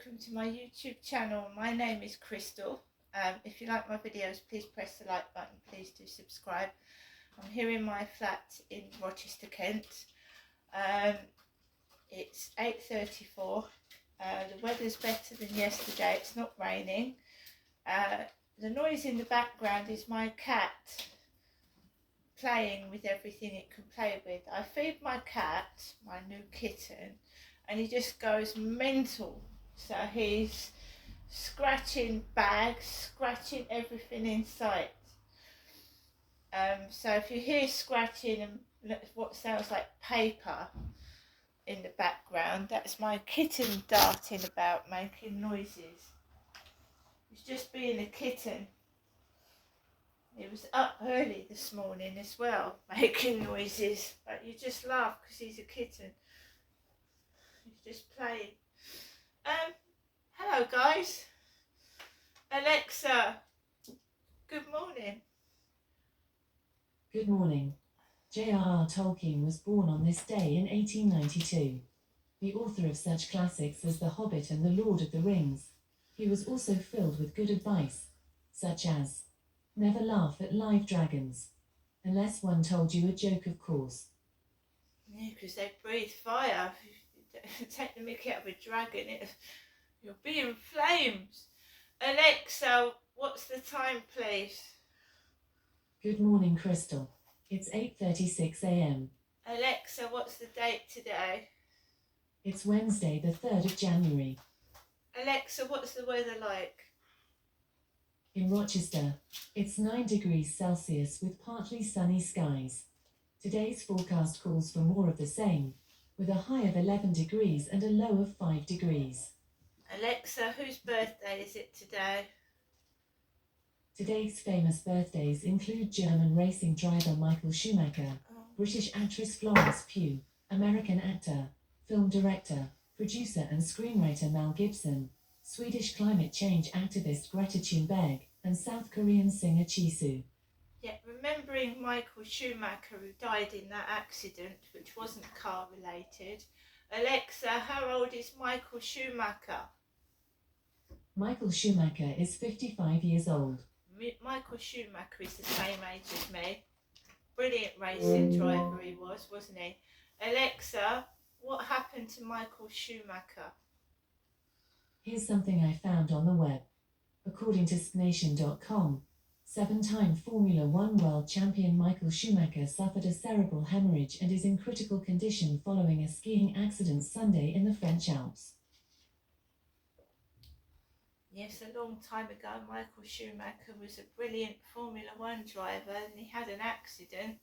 welcome to my YouTube channel. My name is Crystal. If you like my videos, please press the like button. Please do subscribe. I'm here in my flat in Rochester, Kent. It's 8:34. The weather's better than yesterday. It's not raining. The noise in the background is my cat playing with everything it can play with. I feed my cat, my new kitten, and he just goes mental. So he's scratching bags, scratching everything in sight. So if you hear scratching and what sounds like paper in the background, that's my kitten darting about, making noises. He's just being a kitten. He was up early this morning as well, making noises, but you just laugh because he's a kitten. He's just playing. Hello guys. Alexa, good morning. Good morning. J.R.R. Tolkien was born on this day in 1892. The author of such classics as The Hobbit and The Lord of the Rings. He was also filled with good advice, such as, never laugh at live dragons. Unless one told you a joke, of course. Yeah, because they breathe fire. If you take the mickey out of a dragon, you'll be in flames. Alexa, what's the time, please? Good morning, Crystal. It's 8:36 a.m. Alexa, what's the date today? It's Wednesday, the 3rd of January. Alexa, what's the weather like? In Rochester, it's 9 degrees Celsius with partly sunny skies. Today's forecast calls for more of the same, with a high of 11 degrees and a low of 5 degrees. Alexa, whose birthday is it today? Today's famous birthdays include German racing driver Michael Schumacher, British actress Florence Pugh, American actor, film director, producer and screenwriter Mel Gibson, Swedish climate change activist Greta Thunberg, and South Korean singer Jisoo. Yeah, remembering Michael Schumacher, who died in that accident, which wasn't car related. Alexa, how old is Michael Schumacher? Michael Schumacher is 55 years old. Michael Schumacher is the same age as me. Brilliant racing driver he was, wasn't he? Alexa, what happened to Michael Schumacher? Here's something I found on the web. According to SNation.com, 7-time Formula One world champion Michael Schumacher suffered a cerebral hemorrhage and is in critical condition following a skiing accident Sunday in the French Alps. Yes, a long time ago, Michael Schumacher was a brilliant Formula One driver and he had an accident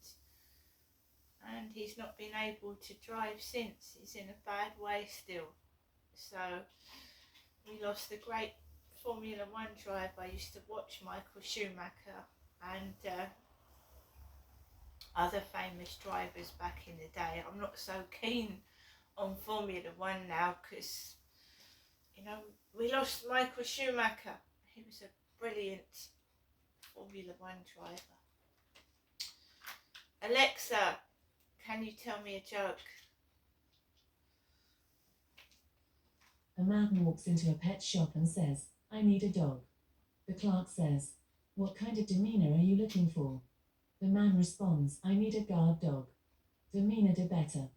and he's not been able to drive since. He's in a bad way still. So we lost a great Formula One driver. I used to watch Michael Schumacher and other famous drivers back in the day. I'm not so keen on Formula One now because, you know, we lost Michael Schumacher. He was a brilliant Formula One driver. Alexa, can you tell me a joke? A man walks into a pet shop and says, I need a dog. The clerk says, what kind of demeanor are you looking for? The man responds, I need a guard dog. Demeanor de better.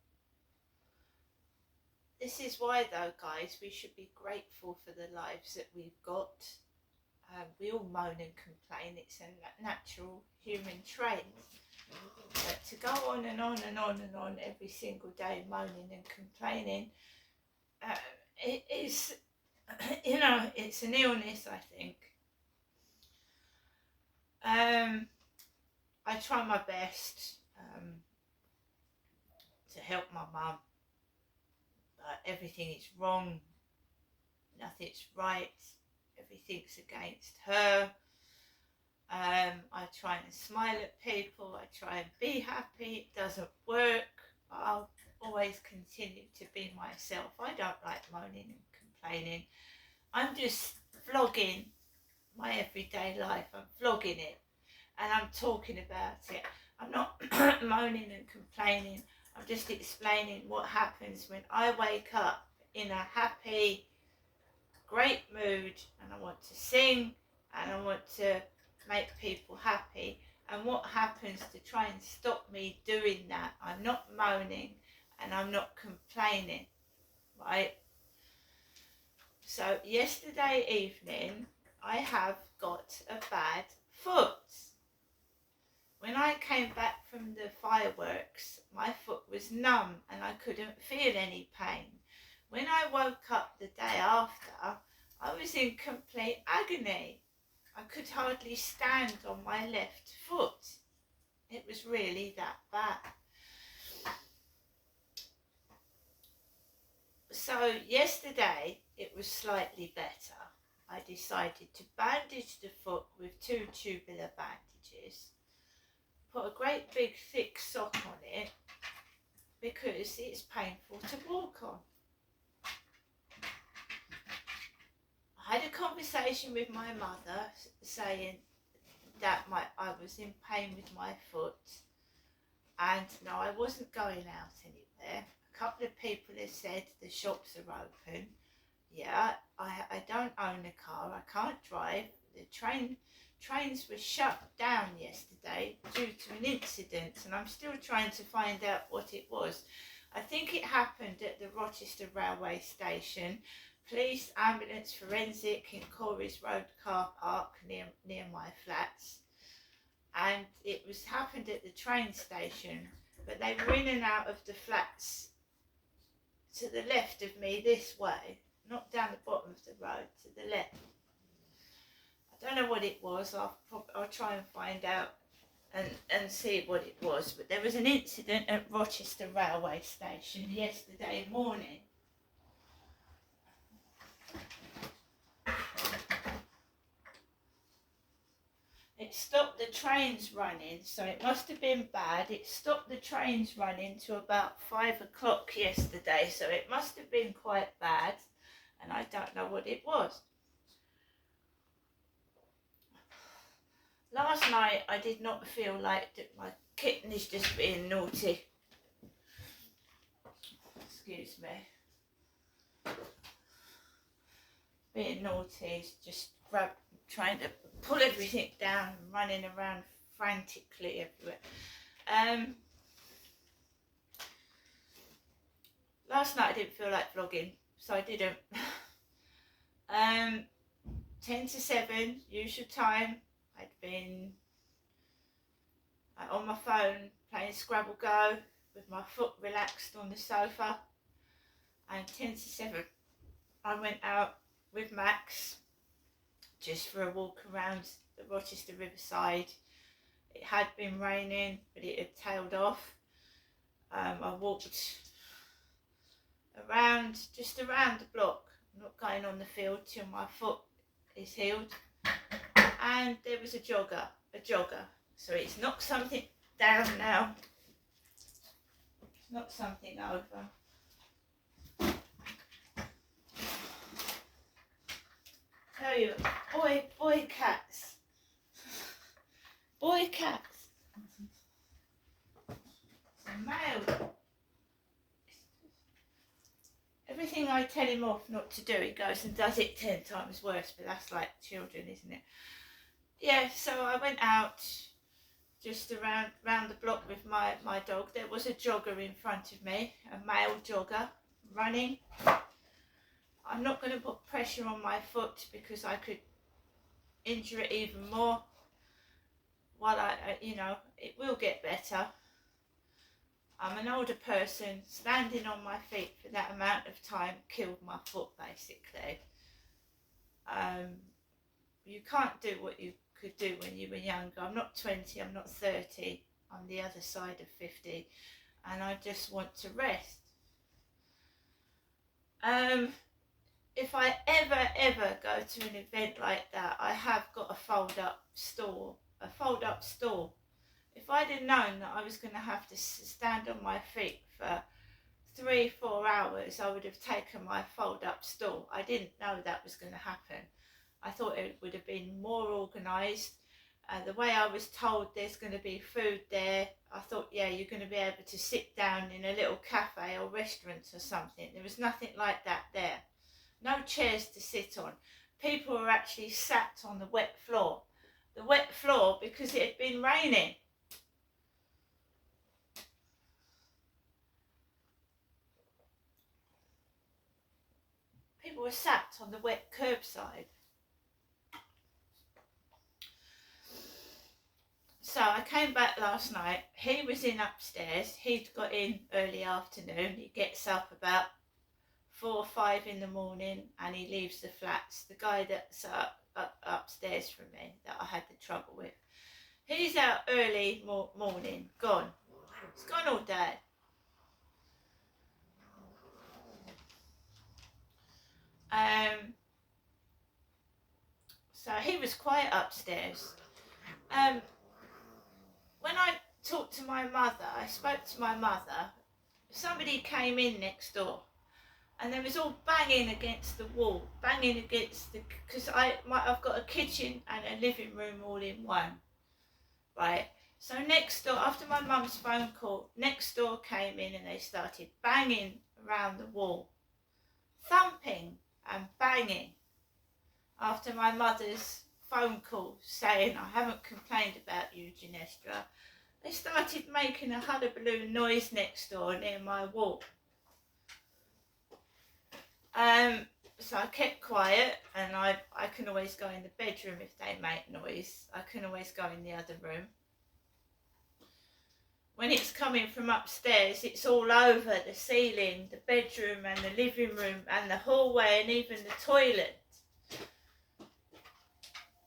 This is why, though, guys, we should be grateful for the lives that we've got. We all moan and complain. It's a natural human trait. But to go on and on and on and on every single day moaning and complaining, it is, you know, it's an illness, I think. I try my best to help my mum. Everything is wrong, nothing's right, everything's against her. I try and smile at people, I try and be happy. It doesn't work, but I'll always continue to be myself. I don't like moaning and complaining. I'm just vlogging my everyday life. I'm vlogging it and I'm talking about it. I'm not moaning and complaining. I'm just explaining what happens when I wake up in a happy, great mood and I want to sing and I want to make people happy. And what happens to try and stop me doing that? I'm not moaning and I'm not complaining, right? So yesterday evening I have got a bad foot. When I came back from the fireworks, my foot was numb and I couldn't feel any pain. When I woke up the day after, I was in complete agony. I could hardly stand on my left foot. It was really that bad. So yesterday it was slightly better. I decided to bandage the foot with 2 tubular bandages. Put a great big thick sock on it because it's painful to walk on. I had a conversation with my mother saying that I was in pain with my foot, and no, I wasn't going out anywhere. A couple of people have said the shops are open. Yeah, I don't own a car, I can't drive. The trains were shut down yesterday due to an incident, and I'm still trying to find out what it was. I think it happened at the Rochester railway station. Police, ambulance, forensic in Corey's Road car park near my flats, and it was happened at the train station, but they were in and out of the flats to the left of me this way, not down the bottom of the road, to the left. I don't know what it was. I'll try and find out and see what it was, but there was an incident at Rochester railway station yesterday morning. It stopped the trains running, so it must have been bad. It stopped the trains running to about 5 o'clock yesterday, so it must have been quite bad, and I don't know what it was. Last night I did not feel like that. My kitten is just being naughty. Excuse me. Being naughty is just trying to pull everything down and running around frantically everywhere. Last night I didn't feel like vlogging, so I didn't. 10 to 7, usual time. I'd been on my phone playing Scrabble Go with my foot relaxed on the sofa, and 10 to 7 I went out with Max just for a walk around the Rochester Riverside. It had been raining, but it had tailed off. I walked just around the block. I'm not going on the field till my foot is healed. And there was a jogger. So it's knocked something down now. It's knocked something over. Tell you, boy cats. Boy cats. It's a male. Everything I tell him off not to do, he goes and does it 10 times worse, but that's like children, isn't it? Yeah, so I went out just around the block with my dog. There was a jogger in front of me, a male jogger, running. I'm not going to put pressure on my foot because I could injure it even more. While it will get better. I'm an older person. Standing on my feet for that amount of time killed my foot, basically. You can't do what you could do when you were younger. I'm not 20, I'm not 30. I'm the other side of 50. And I just want to rest. If I ever go to an event like that, I have got a fold-up store. If I'd have known that I was going to have to stand on my feet for 3-4 hours, I would have taken my fold-up stool. I didn't know that was going to happen. I thought it would have been more organised. The way I was told there's going to be food there, I thought, yeah, you're going to be able to sit down in a little cafe or restaurant or something. There was nothing like that there. no chairs to sit on. People were actually sat on the wet floor. The wet floor because it had been raining. People were sat on the wet curbside. So I came back last night. He was in upstairs. He'd got in early afternoon. He gets up about 4 or 5 in the morning and he leaves the flats. The guy that's upstairs from me that I had the trouble with. He's out early morning, gone. He's gone all day. So he was quiet upstairs. When I talked to my mother, I spoke to my mother, somebody came in next door and there was all banging against the wall, banging against the, because I've got a kitchen and a living room all in one, right? So next door, after my mum's phone call, next door came in and they started banging around the wall, thumping and banging after my mother's phone call saying, I haven't complained about you, Ginestra. They started making a hullabaloo noise next door near my wall. So I kept quiet, and I can always go in the bedroom if they make noise. I can always go in the other room. When it's coming from upstairs, it's all over the ceiling, the bedroom and the living room and the hallway and even the toilet.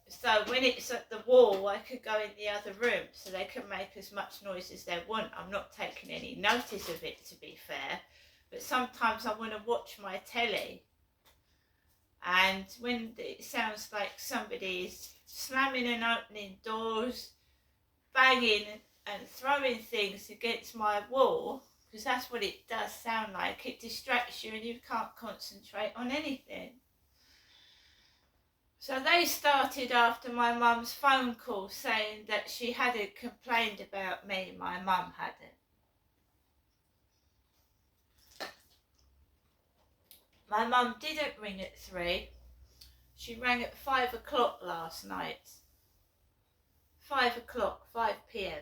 So when it's at the wall, I could go in the other room so they can make as much noise as they want. I'm not taking any notice of it, to be fair. But sometimes I want to watch my telly. And when it sounds like somebody is slamming and opening doors, banging and throwing things against my wall, because that's what it does sound like, it distracts you and you can't concentrate on anything. So they started after my mum's phone call saying that she hadn't complained about me, my mum hadn't. My mum didn't ring at 3. She rang at 5 o'clock last night. 5 o'clock, 5 p.m.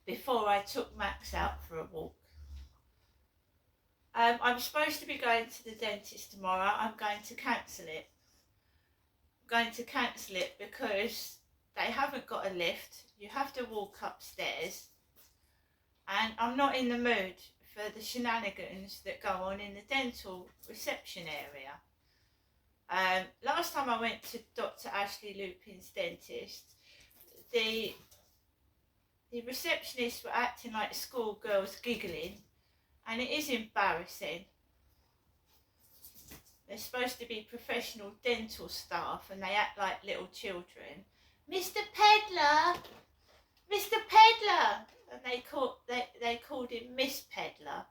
Before I took Max out for a walk. I'm supposed to be going to the dentist tomorrow. I'm going to cancel it. I'm going to cancel it because they haven't got a lift. You have to walk upstairs. And I'm not in the mood for the shenanigans that go on in the dental reception area. Last time I went to Dr. Ashley Lupin's dentist, the receptionists were acting like schoolgirls giggling, and it is embarrassing. They're supposed to be professional dental staff and they act like little children. Mr. Peddler! Mr. Peddler! And they called him Miss Peddler.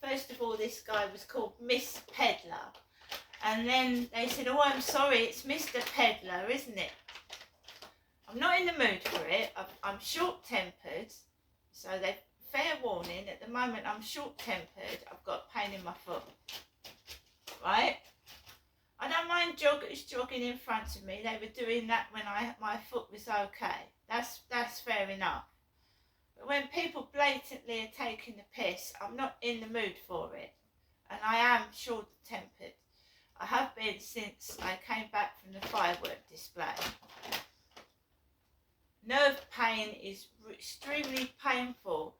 First of all, this guy was called Miss Peddler. And then they said, oh, I'm sorry, it's Mr. Peddler, isn't it? I'm not in the mood for it. I'm short-tempered. So they fair warning, at the moment I'm short-tempered. I've got pain in my foot. Right? I don't mind joggers jogging in front of me. They were doing that when my foot was okay. That's fair enough. But when people blatantly are taking the piss, I'm not in the mood for it. And I am short-tempered. I have been since I came back from the firework display. Nerve pain is extremely painful.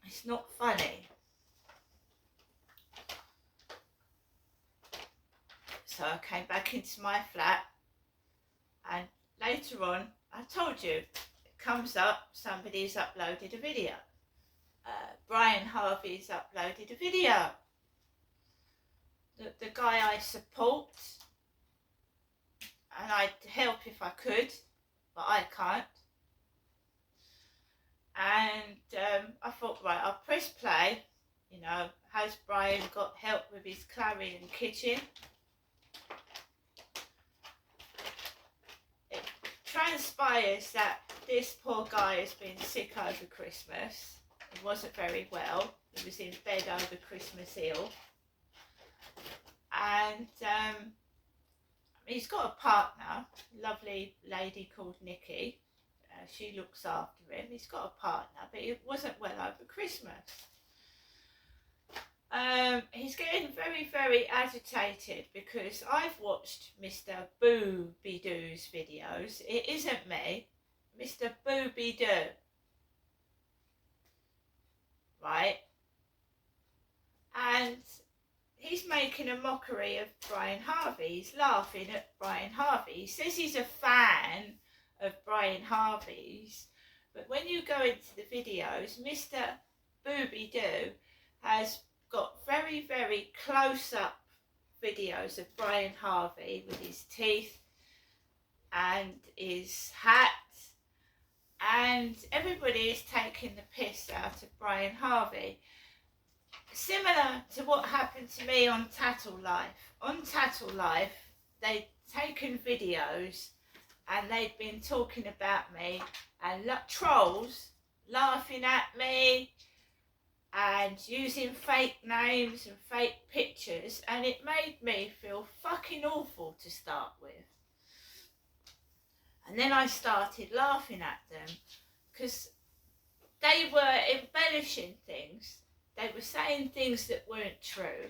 It's not funny. So I came back into my flat, and later on, I told you, it comes up, somebody's uploaded a video. Brian Harvey's uploaded a video. The guy I support, and I'd help if I could, but I can't. And I thought, right, I'll press play. You know, has Brian got help with his Clarion kitchen? It transpires that this poor guy has been sick over Christmas. He wasn't very well. He was in bed over Christmas ill. And he's got a partner, a lovely lady called Nikki. She looks after him. He's got a partner, but he wasn't well over Christmas. He's getting very, very agitated because I've watched Mr. Booby-Doo's videos. It isn't me, Mr. Booby-Doo. Right? And he's making a mockery of Brian Harvey. He's laughing at Brian Harvey. He says he's a fan of Brian Harvey's, but when you go into the videos, Mr. Booby-Doo has got very, very close-up videos of Brian Harvey with his teeth and his hat, and everybody is taking the piss out of Brian Harvey. Similar to what happened to me on Tattle Life. On Tattle Life, they'd taken videos and they'd been talking about me and trolls laughing at me and using fake names and fake pictures, and it made me feel fucking awful to start with. And then I started laughing at them because they were embellishing things. They were saying things that weren't true.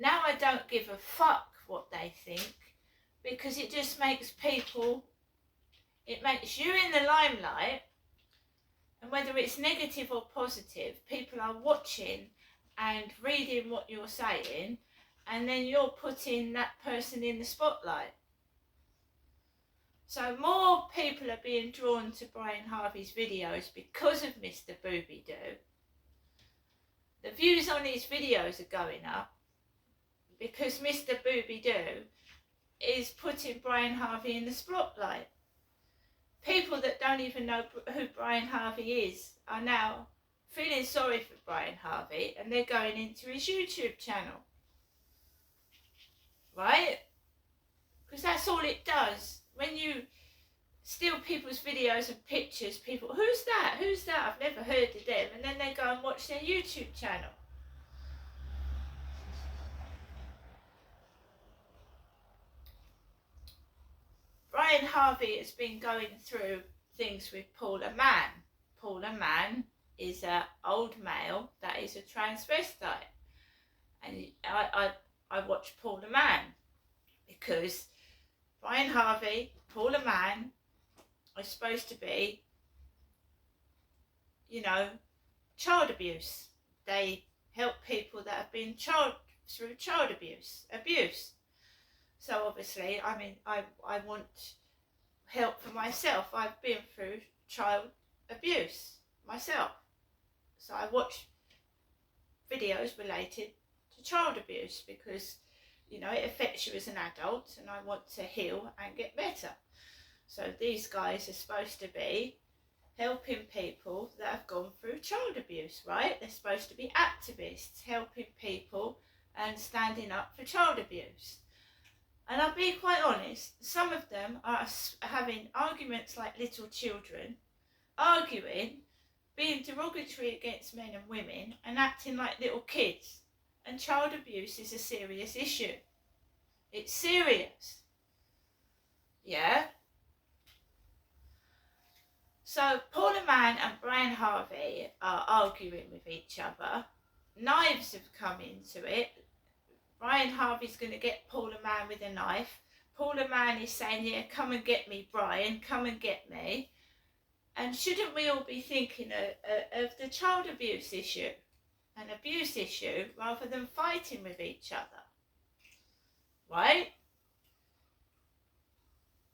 Now I don't give a fuck what they think, because it just makes people, it makes you in the limelight, and whether it's negative or positive, people are watching and reading what you're saying, and then you're putting that person in the spotlight. So more people are being drawn to Brian Harvey's videos because of Mr. Booby-Doo. The views on his videos are going up because Mr. Booby-Doo is putting Brian Harvey in the spotlight. People that don't even know who Brian Harvey is are now feeling sorry for Brian Harvey, and they're going into his YouTube channel. Right? Because that's all it does. When you steal people's videos and pictures, people, who's that? Who's that? I've never heard of them. And then they go and watch their YouTube channel. Brian Harvey has been going through things with Paula Mann. Paula Mann is an old male that is a transvestite. And I watch Paula Mann because Brian Harvey, Paula Mann are supposed to be, you know, child abuse. They help people that have been through child abuse. So obviously, I mean, I want help for myself. I've been through child abuse myself. So I watch videos related to child abuse because, you know, it affects you as an adult, and I want to heal and get better. So these guys are supposed to be helping people that have gone through child abuse, right? They're supposed to be activists, helping people and standing up for child abuse. And I'll be quite honest, some of them are having arguments like little children, arguing, being derogatory against men and women, and acting like little kids. And child abuse is a serious issue. It's serious. Yeah? So Paula Mann and Brian Harvey are arguing with each other. Knives have come into it. Brian Harvey's going to get Paula Mann with a knife. Paula Mann is saying, yeah, come and get me, Brian, come and get me. And shouldn't we all be thinking of the child abuse issue, an abuse issue, rather than fighting with each other? Right?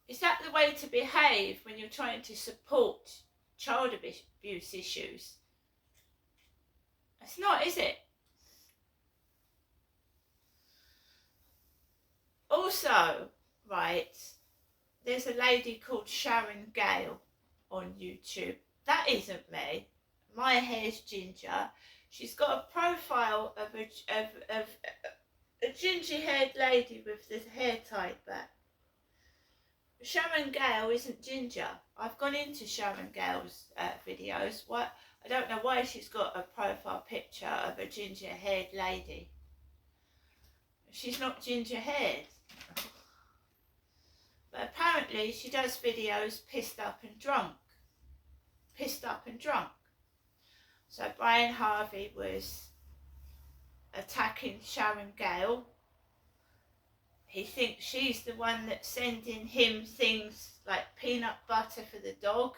Is that the way to behave when you're trying to support child abuse issues? It's not, is it? Also, right, there's a lady called Sharon Gale on YouTube. That isn't me. My hair's ginger. She's got a profile of a ginger-haired lady with the hair tied back. Sharon Gale isn't ginger. I've gone into Sharon Gale's videos. I don't know why she's got a profile picture of a ginger-haired lady. She's not ginger-haired. But apparently she does videos pissed up and drunk. Pissed up and drunk. So Brian Harvey was attacking Sharon Gale. He thinks she's the one that's sending him things like peanut butter for the dog.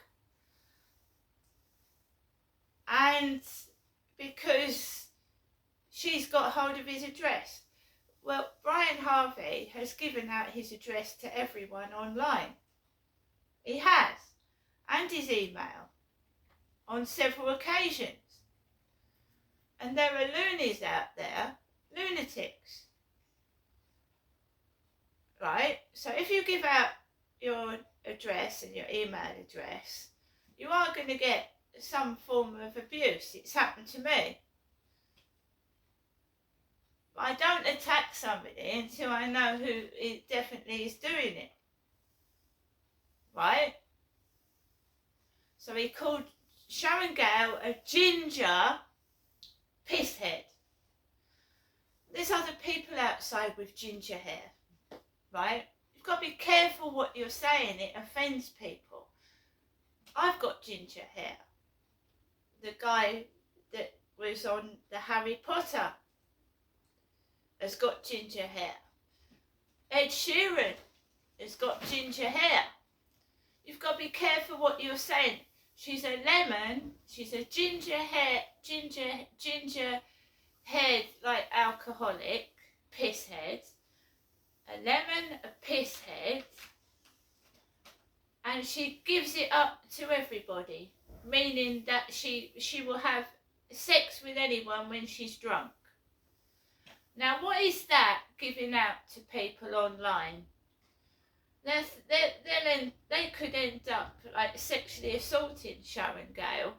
And because she's got hold of his address. Well, Brian Harvey has given out his address to everyone online. He has. And his email. On several occasions. And there are loonies out there. Lunatics. Right? So if you give out your address and your email address, you are going to get some form of abuse. It's happened to me. But I don't attack somebody until I know who it definitely is doing it. Right? So he called Sharon Gale a ginger pisshead. There's other people outside with ginger hair. Right? You've got to be careful what you're saying. It offends people. I've got ginger hair. The guy that was on the Harry Potter has got ginger hair. Ed Sheeran has got ginger hair. You've got to be careful what you're saying. She's a lemon. She's a ginger head like alcoholic, piss head. A lemon, a piss head. And she gives it up to everybody, meaning that she will have sex with anyone when she's drunk. Now, what is that giving out to people online? They could end up like sexually assaulting Sharon Gale.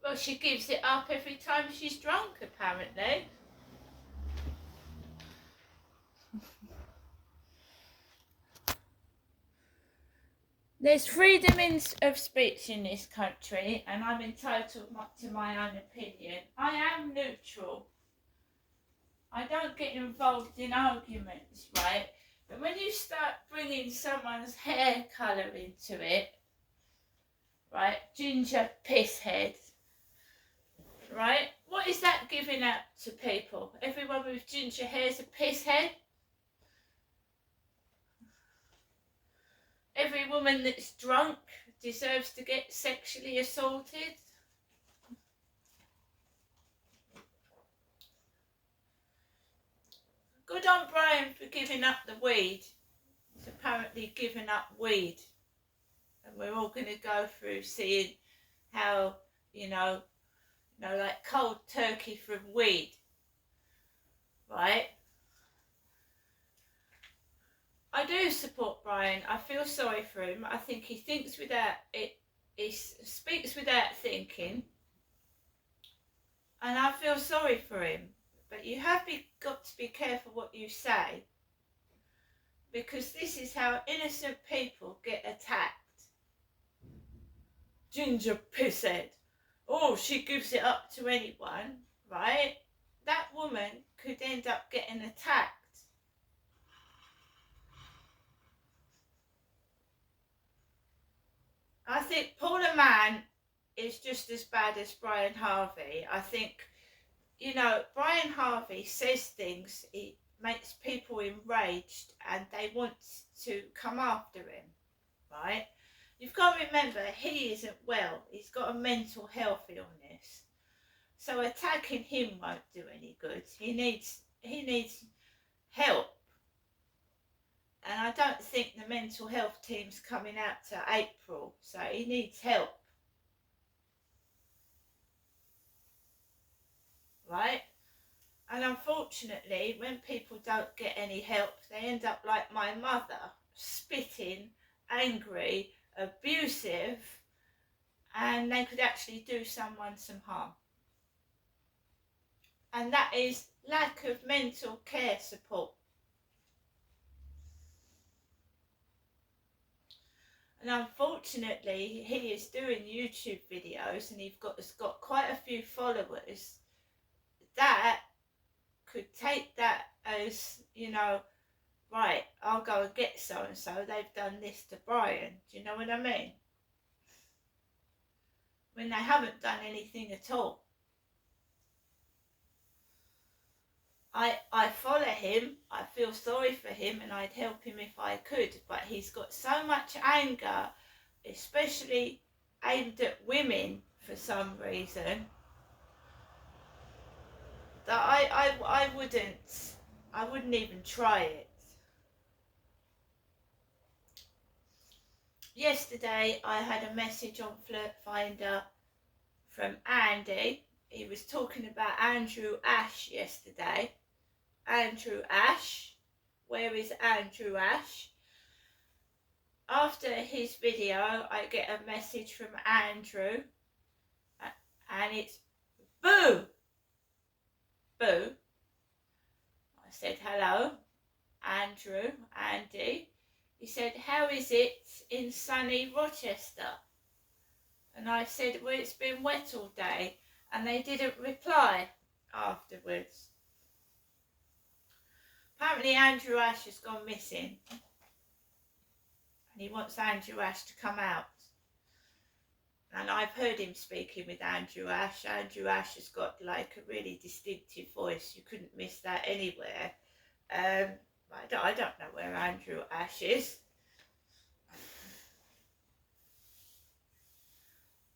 Well, she gives it up every time she's drunk, apparently. There's freedom of speech in this country, and I'm entitled to my own opinion. I am neutral. I don't get involved in arguments, right? But when you start bringing someone's hair colour into it, right, ginger piss head, right? What is that giving out to people? Everyone with ginger hair is a piss head? Every woman that's drunk deserves to get sexually assaulted? Good on Brian for giving up the weed. He's apparently given up weed. And we're all going to go through seeing how, like cold turkey from weed. Right? I do support Brian. I feel sorry for him. I think he thinks without it. He speaks without thinking. And I feel sorry for him. But you have got to be careful what you say. Because this is how innocent people get attacked. Ginger pisshead. Oh, she gives it up to anyone, right? That woman could end up getting attacked. I think Paula Mann is just as bad as Brian Harvey. I think, Brian Harvey says things, it makes people enraged and they want to come after him, right? You've got to remember, he isn't well. He's got a mental health illness. So attacking him won't do any good. He needs help. And I don't think the mental health team's coming out to April, so he needs help. Right? And unfortunately, when people don't get any help, they end up like my mother, spitting, angry, abusive, and they could actually do someone some harm. And that is lack of mental care support. And unfortunately, he is doing YouTube videos and has got quite a few followers that could take that as, you know, right, I'll go and get so and so, they've done this to Brian. Do you know what I mean? When they haven't done anything at all. I follow him, I feel sorry for him, and I'd help him if I could, but he's got so much anger, especially aimed at women for some reason, that I wouldn't even try it. Yesterday I had a message on Flirt Finder from Andy. He was talking about Andrew Ash yesterday. Andrew Ash. Where is Andrew Ash? After his video, I get a message from Andrew, and it's boo, boo. I said, hello, Andrew, Andy. He said, how is it in sunny Rochester? And I said, well, it's been wet all day, and they didn't reply afterwards. Apparently Andrew Ash has gone missing, and he wants Andrew Ash to come out. And I've heard him speaking with Andrew Ash. Andrew Ash has got like a really distinctive voice. You couldn't miss that anywhere. I don't know where Andrew Ash is.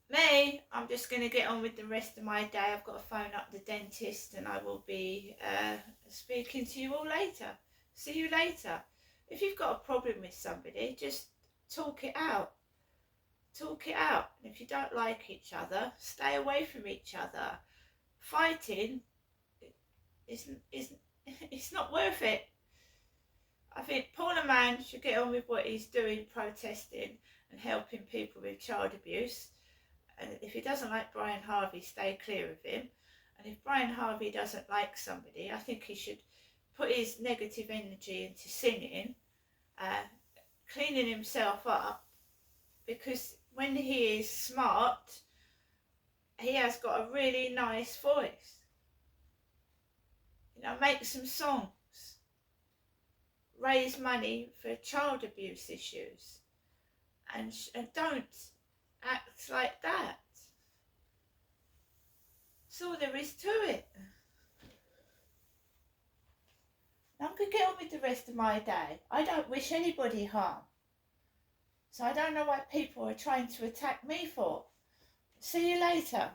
Me, I'm just going to get on with the rest of my day. I've got to phone up the dentist, and I will be speaking to you all later. See you later. If you've got a problem with somebody, just talk it out. Talk it out. And if you don't like each other, stay away from each other. Fighting isn't it's not worth it. I think Paul Man should get on with what he's doing, protesting and helping people with child abuse. And if he doesn't like Brian Harvey, stay clear of him. And if Brian Harvey doesn't like somebody, I think he should put his negative energy into singing, cleaning himself up, because when he is smart, he has got a really nice voice. You know, make some songs, raise money for child abuse issues, and don't act like that. That's all there is to it. I'm going to get on with the rest of my day. I don't wish anybody harm. So I don't know what people are trying to attack me for. See you later.